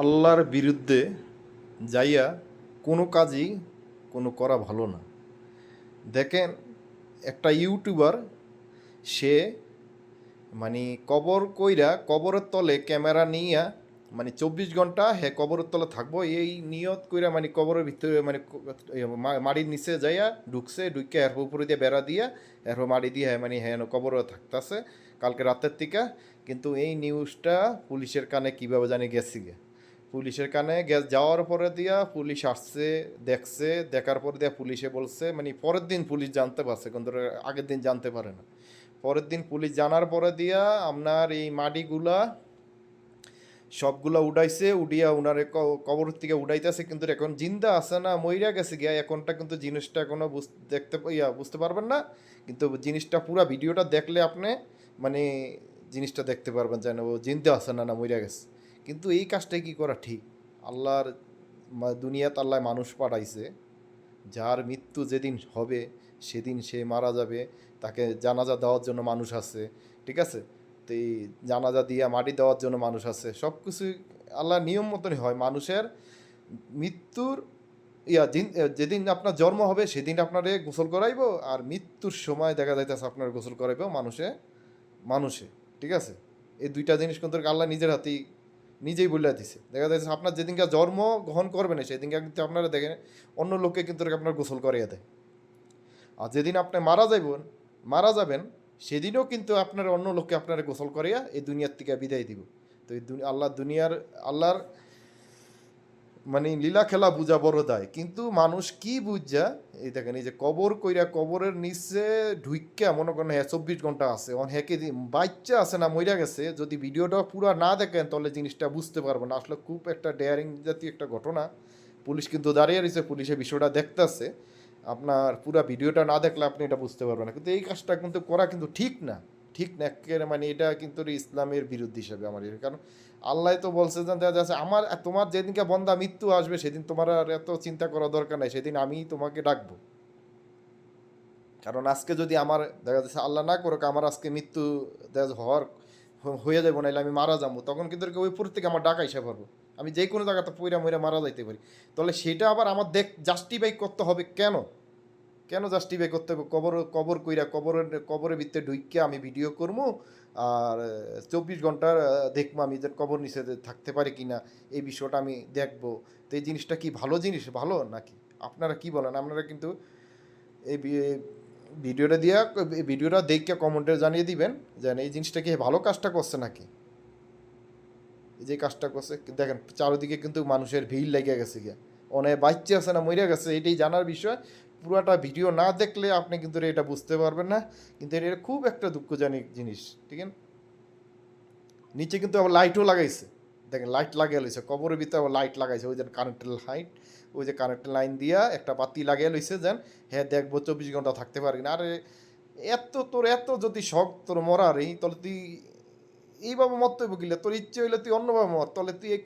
আল্লাহর বিরুদ্ধে যাইয়া কোনো কাজই করা ভালো না। দেখেন, একটা ইউটিউবার সে কবর কইরা কবরের তলে ক্যামেরা নিয়া 24 ঘন্টা কবরের তলে থাকবো এই নিয়ত কইরা কবরের ভিতরে মাটির নিচে যাইয়া ঢুকছে, ঢুকে এরপর উপরে দিয়ে বেড়া দিয়া এরপর মাটি দিয়ে কবরে থাকতেছে কালকে রাতের থেকে। কিন্তু এই নিউজটা পুলিশের কানে কীভাবে জানি গেছি গে, পুলিশের কানে যাওয়ার পরে দিয়া পুলিশ আসছে, দেখছে, দেখার পরে দিয়া পুলিশে বলছে, পরের দিন পুলিশ জানতে পারছে, কিন্তু আগের দিন জানতে পারে না। পরের দিন পুলিশ জানার পরে দিয়া আপনার এই মাটিগুলা সবগুলা উঠাইছে, উঠিয়া উনারে কবর থেকে উঠাইতেছে, কিন্তু এখন জিন্দা আছে না মইরা গেছে গিয়া এখনটা কিন্তু জিনিসটা এখনো বুঝতে পারবেন না। কিন্তু জিনিসটা পুরা ভিডিওটা দেখলে আপনি মানে জিনিসটা দেখতে পারবেন যেন ও জিন্দা আছে না না মইরা গেছে। কিন্তু এই কাজটাই কি করা ঠিক? আল্লাহর দুনিয়াতে আল্লাহ মানুষ পাঠাইছে, যার মৃত্যু যেদিন হবে সেদিন সে মারা যাবে, তাকে জানাজা দেওয়ার জন্য মানুষ আছে, ঠিক আছে? তো এই জানাজা দিয়া মাটি দেওয়ার জন্য মানুষ আছে, সব কিছুই আল্লাহর নিয়ম মতনই হয়। মানুষের মৃত্যুর যেদিন আপনার জন্ম হবে সেদিন আপনারে গোসল করাইবো, আর মৃত্যুর সময় দেখা যাইতেছে আপনার গোসল করাইবো মানুষে, ঠিক আছে? এই দুইটা জিনিস কিন্তু আল্লাহ নিজের হাতেই নিজেই বলে দিছে। দেখা যাচ্ছে আপনার যেদিনকে জন্ম গ্রহণ করবে না সেদিনকে কিন্তু আপনারা দেখেন অন্য লোককে কিন্তু আপনার গোসল করিয়ে দেয়। আর যেদিন আপনি মারা যাবেন সেদিনও কিন্তু আপনার অন্য লোককে আপনারা গোসল করিয়া এই দুনিয়ার থেকে বিদায় দিব। তো এই আল্লাহর লীলা খেলা বুঝা বড় দায়, কিন্তু মানুষ কি বুঝা এই দেখেন এই যে কবর কইরা কবরের নিচে ঢুইক্কা মনে করেন 24 ঘন্টা আছে, হেকে বাচ্চা আছে না মইরা গেছে। যদি ভিডিওটা পুরো না দেখেন তাহলে জিনিসটা বুঝতে পারবেন না। আসলে খুব একটা ডেয়ারিং জাতীয় একটা ঘটনা। পুলিশ কিন্তু দাঁড়িয়ে রয়েছে, পুলিশে বিষয়টা দেখতেছে। আপনার পুরো ভিডিওটা না দেখলে আপনি এটা বুঝতে পারবেন না। কিন্তু এই কাজটা কিন্তু করা কিন্তু ঠিক না, ঠিক না একেবারে। এটা কিন্তু ইসলামের বিরুদ্ধে হিসাবে আমার, কারণ আল্লাহ তো বলছে যে দেখা যাচ্ছে তোমার যেদিনকে বন্দা মৃত্যু আসবে সেদিন তোমার আর এত চিন্তা করা দরকার নাই, সেদিন আমি তোমাকে ডাকবো। কারণ আজকে যদি আমার দেখা যাচ্ছে আল্লাহ না করুক আমার আজকে মৃত্যু হয়ে যাবো, নাহলে আমি মারা যাবো, তখন কিন্তু ওই উপর থেকে আমার ডাকা হিসাব পারবো। আমি যে কোনো জায়গাতে পইরা মইরা মারা যাইতে পারি। তাহলে সেটা আবার আমার জাস্টিফাই করতে হবে কেন? কেন জাস্টিফাই করতে হবে? কবর কইরা কবরের ভিতরে ঢুইকে আমি ভিডিও করবো, আর 24 ঘন্টার দেখবো আমি যে কবর নিচে থাকতে পারি কি না, এই বিষয়টা আমি দেখবো। তো এই জিনিসটা কি ভালো জিনিস, ভালো নাকি? আপনারা কি বলেন? আপনারা কিন্তু এই ভিডিওটা দেখে কমেন্টে জানিয়ে দিবেন যে এই জিনিসটা কি ভালো কাজটা করছে নাকি। এই যে কাজটা করছে দেখেন, চারিদিকে কিন্তু মানুষের ভিড় লেগে গেছে গিয়া, অনেক বাচ্চা আছে না মরে গেছে, এটাই জানার বিষয়। পুরোটা ভিডিও না দেখলে আপনি কিন্তু এটা বুঝতে পারবেন না। কিন্তু এটা খুব একটা দুঃখজনক জিনিস, ঠিক আছে? নিচে কিন্তু আবার লাইটও লাগাইছে, দেখেন লাইট লাগিয়ে লইছে কবরের ভিতরে, আবার লাইট লাগাইছে, ওই যে কারেন্টের লাইট, ওই যে কারেন্টের লাইন দিয়া একটা বাতি লাগিয়ে লইছে যেন হ্যাঁ দেখবো 24 ঘন্টা থাকতে পারি না। আরে এত যদি শখ তোর মরারই, তাহলে তুই এইভাবে মরতে হইব গিলে, তোর ইচ্ছে হইলে তুই অন্যভাবে মর, তাহলে তুই এই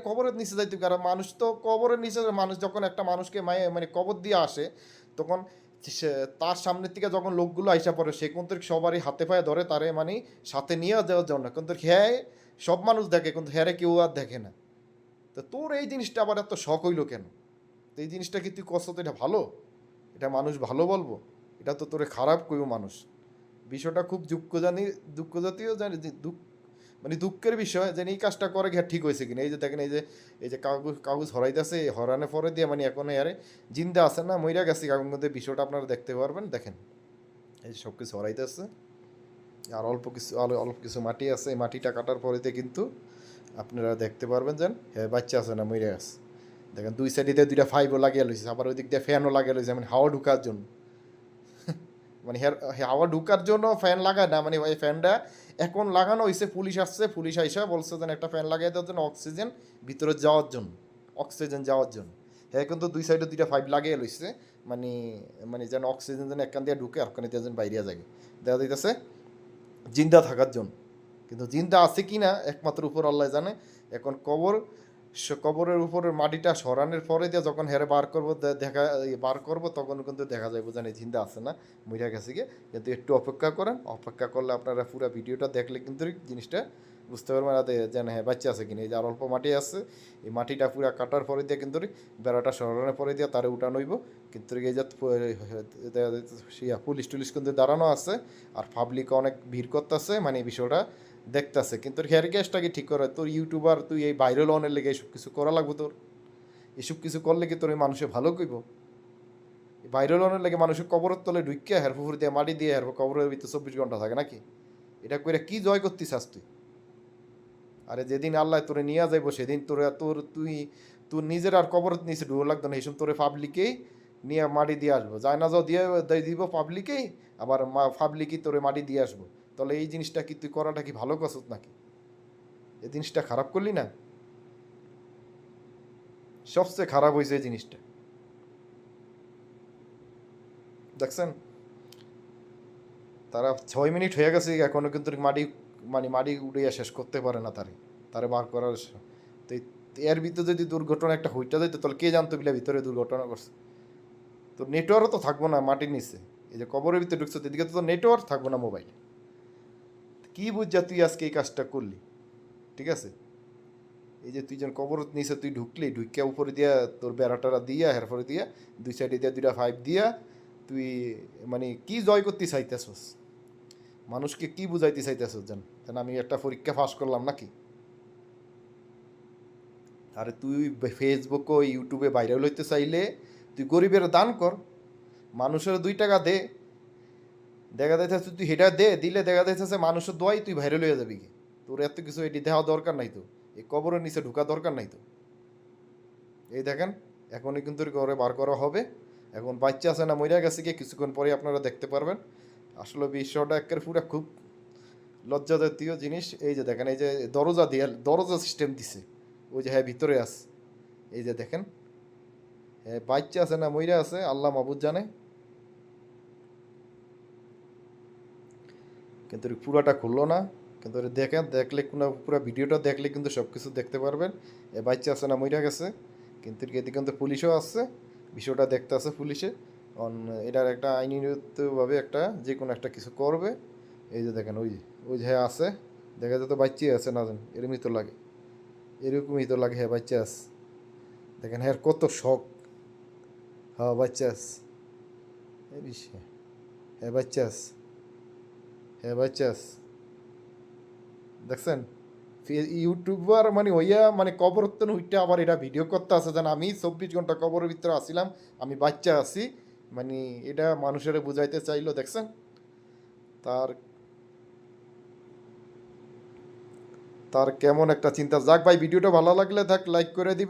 কবরের নিচে যাইতে। কারণ মানুষ তো কবরের নিচে, মানুষ যখন একটা মানুষকে কবর দিয়ে আসে তখন তার সামনের থেকে যখন লোকগুলো আইসা পড়ে সে কিন্তু সবারই হাতে পায়ে ধরে তারে সাথে নিয়ে যাওয়ার জন্য, কিন্তু হ্যাঁ সব মানুষ দেখে কিন্তু হ্যাঁ কেউ আর দেখে না। তো তোর এই জিনিসটা আবার এত শখ হইলো কেন? তো এই জিনিসটা কি তুই কষ্ট, তো এটা ভালো? এটা মানুষ ভালো বলবো? এটা তো তোরে খারাপ কইব মানুষ। বিষয়টা খুব দুঃখ জাতীয় জানি, দুঃখের বিষয় যে এই কাজটা করে ঘ্যা ঠিক হয়েছে কিনা। এই যে দেখেন এই যে কাগজ হরাইতেছে, হরানোর পরে দিয়ে এখন আরে জিন্দা আছে না মইরা গেছে কাগজের মধ্যে, বিষয়টা আপনারা দেখতে পারবেন। দেখেন এই সব কিছু হরাইতেছে, আর অল্প কিছু মাটি আছে, এই মাটিটা কাটার পরেতে কিন্তু আপনারা দেখতে পারবেন যেন হ্যাঁ বাচ্চা আছে না মইরা আছে। দেখেন দুই সাইডে দুইটা ফাইভও লাগিয়ে লইছে, আবার ওই দিক দিয়ে ফ্যানও লাগিয়ে লইছে, হাওয়া ঢুকার জন্য। হাওয়া ঢুকার জন্য ফ্যান লাগায় না, ওই ফ্যানটা এখন লাগানো হয়েছে। পুলিশ আসছে, পুলিশ আইসা বলছে যেন একটা ফ্যান লাগাই দেওয়ার জন্য, অক্সিজেন ভিতরে যাওয়ার জন্য, অক্সিজেন যাওয়ার জন্য। হ্যাঁ কিন্তু দুই সাইডে দুইটা পাইপ লাগিয়ে লইছে, মানে যেন অক্সিজেন যেন একখান দিয়ে ঢুকে আর দিয়ে যেন বাইরে যায়, দেখা যাইতেছে জিন্দা থাকার জন্য। কিন্তু জিন্দা আছে কি না একমাত্র উপর আল্লাহ জানে। এখন কবরের উপরের মাটিটা সরানোর পরে দিয়ে যখন হেরে বার করবো তখন কিন্তু দেখা যাবে যে জিন্দা আছে না মইরা গেছে গিয়ে। কিন্তু একটু অপেক্ষা করেন, অপেক্ষা করলে আপনারা পুরো ভিডিওটা দেখলে কিন্তু জিনিসটা বুঝতে পারবেন রাতে যেন হ্যাঁ বাচ্চা আছে কিনা। এই যে আর অল্প মাটি আছে, এই মাটিটা পুরা কাটার পরে দিয়ে কিন্তু বেড়াটা সরানোর পরে দিয়ে তারে উঠানো হইব। কিন্তু এই যে পুলিশ টুলিশ কিন্তু দাঁড়ানো আছে, আর পাবলিক অনেক ভিড় করতেছে, মানে এই বিষয়টা দেখতেছে। কিন্তু হেয়ার গ্যাসটা কি ঠিক করে তোর ইউটিউবার তুই এই ভাইরাল অনের লেগে এইসব কিছু করা লাগবো তোর? এসব কিছু করলে কি তোর এই মানুষে ভালো কইব? ভাইরাল অনের লেগে মানুষের কবরের তলে ঢুকিয়া হের পুকুর দিয়ে মাটি দিয়ে হের কবরের ভিতরে 24 ঘন্টা থাকে নাকি? এটা কইরা কি জয় করতিস আস তুই? আরে যেদিন আল্লাহ তোরে নিয়ে যাইব সেদিন তোর নিজের আর কবর নিচে ঢুকো লাগতো না, এইসব তোরে পাবলিকেই নিয়ে মাটি দিয়ে আসবো, যায় না যাও দিয়ে দিব পাবলিকেই, আবার পাবলিকই তোরে মাটি দিয়ে আসবো। তাহলে এই জিনিসটা কি তুই করাটা কি ভালো করছিস নাকি? এই জিনিসটা খারাপ করলি না? সবচেয়ে খারাপ হয়েছে এই জিনিসটা, দেখছেন? তারা 6 মিনিট হয়ে গেছে এখনো কিন্তু মাটি উড়িয়ে শেষ করতে পারে না তারে বার করার তো এর ভিতরে যদি দুর্ঘটনা একটা হইটা যেত তাহলে কে জানতো বিলা ভিতরে দুর্ঘটনা করছে? তো নেটওয়ার্কও তো থাকবো না মাটির নিচে, এই যে কবরের ভিতরে ঢুকছে এদিকে তো নেটওয়ার্ক থাকবো না মোবাইলে। কি বুঝছা তুই আজকে এই কাজটা করলি? ঠিক আছে, এই যে তুই যেন কবর নিচে তুই ঢুকলি, ঢুকিয়া উপরে দিয়া তোর বেড়াটারা দিয়া হেরপরে দিয়া দুই সাইডে দিয়া 2টা পাইপ দিয়া তুই মানে কি জয় করতে চাইতেছস? মানুষকে কি বুঝাইতে চাইতেছস যেন যেন আমি একটা পরীক্ষা পাস করলাম নাকি? আরে তুই ফেসবুক ও ইউটিউবে ভাইরাল হইতে চাইলে তুই গরিবের দান কর, মানুষের 2 টাকা দে, দেখা যাইতেছে তুই হেটা দিলে দেখা যাইতেছে মানুষের দোয়াই তুই ভাইরাল হয়ে যাবি কি? তোর এত কিছু এটি দেওয়া দরকার নাই তো, এই কবরের নিচে ঢুকা দরকার নাই তো। এই দেখেন এখনই কিন্তু ঘরে বার করা হবে। এখন বাচ্চা আছে না মরিয়া গেছে গিয়ে কিছুক্ষণ পরে আপনারা দেখতে পারবেন। আসলে বিষয়টা একের পুরা খুব লজ্জা জাতীয় জিনিস। এই যে দেখেন, এই যে দরজা সিস্টেম দিছে, ওই যে হ্যাঁ ভিতরে আছে, এই যে দেখেন হ্যাঁ বাচ্চা আছে না মইরা আছে আল্লাহ মাবুদ জানে। কিন্তু পুরাটা খুললো না। কিন্তু দেখেন, দেখলে কোনো পুরো ভিডিওটা দেখলে কিন্তু সব কিছু দেখতে পারবেন। এ বাচ্চা আছে না মইরা গেছে, কিন্তু এদিকে কিন্তু পুলিশও আসছে, বিষয়টা দেখতে আছে পুলিশে। অন এটার একটা আইনিগতভাবে একটা যে কোনো একটা কিছু করবে। এই যে দেখেন ওই যে হ্যাঁ আছে, দেখা যায় তো বাচ্চাই আছে না, জান এরকমই তো লাগে, এরকমই তো লাগে, হ্যাঁ বাচ্চা আছে। দেখেন হ্যাঁ কত শখ, হ্যাঁ বাচ্চা আছে, এই বিষয় হ্যাঁ বাচ্চা আছে, হ্যাঁ বাচ্চা আছে। দেখছেন ইউটিউবার মানে হইয়া মানে কবরত্তন হইটা আবার এটা ভিডিও করতে আছে যেন আমি 24 ঘন্টা কবরের ভিতরে আসিলাম, আমি বাচ্চা আছি, মানে এটা মানুষের বুঝাইতে চাইলো। দেখছেন তার তার কেমন একটা চিন্তা। যাক ভাই, ভিডিওটা ভালো লাগলে থাক লাইক করে দিবেন।